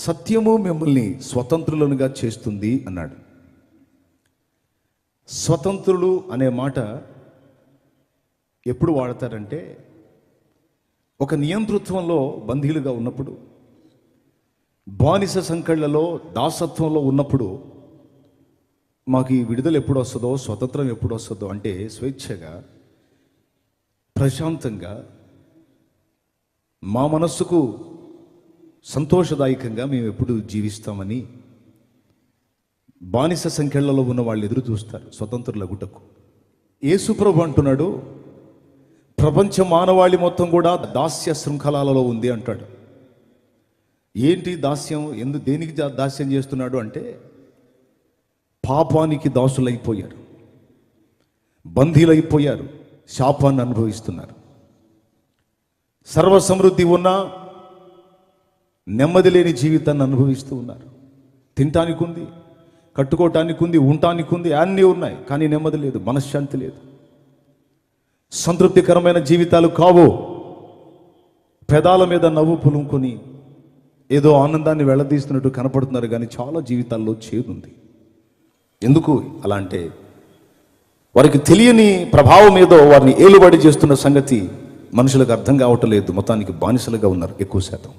సత్యము మిమ్మల్ని స్వతంత్రులనుగా చేస్తుంది అన్నాడు. స్వతంత్రులు అనే మాట ఎప్పుడు వాడతారంటే, ఒక నియంతృత్వంలో బందీలుగా ఉన్నప్పుడు, బానిస సంకెళ్లలో దాసత్వంలో ఉన్నప్పుడు, మాకు ఈ విడుదల ఎప్పుడు వస్తుందో, స్వతంత్రం ఎప్పుడు వస్తుందో అంటే స్వేచ్ఛగా, ప్రశాంతంగా, మా మనస్సుకు సంతోషదాయకంగా మేము ఎప్పుడు జీవిస్తామని బానిస సంఖ్యలలో ఉన్న వాళ్ళు ఎదురు చూస్తారు స్వతంత్రులగుటకు. యేసుప్రభు అంటున్నాడు, ప్రపంచ మానవాళి మొత్తం కూడా దాస్య శృంఖలాలలో ఉంది అంటాడు. ఏంటి దాస్యం? దేనికి దాస్యం చేస్తున్నాడు అంటే, పాపానికి దాసులైపోయారు, బందీలైపోయారు, శాపాన్ని అనుభవిస్తున్నారు. సర్వసమృద్ధి ఉన్నా నెమ్మది లేని జీవితాన్ని అనుభవిస్తూ ఉన్నారు. తినటానికి ఉంది, కట్టుకోవటానికి ఉంది, ఉండటానికి ఉంది, అన్నీ ఉన్నాయి, కానీ నెమ్మది లేదు, మనశ్శాంతి లేదు, సంతృప్తికరమైన జీవితాలు కావు. పెదాల మీద నవ్వు పులుముకొని ఏదో ఆనందాన్ని వెళ్ళదీస్తున్నట్టు కనపడుతున్నారు, కానీ చాలా జీవితాల్లో చేదుంది. ఎందుకు అలా అంటే, వారికి తెలియని ప్రభావం ఏదో వారిని ఏలుబడి చేస్తున్న సంగతి మనుషులకు అర్థం కావటం లేదు. మొత్తానికి బానిసలుగా ఉన్నారు ఎక్కువ శాతం.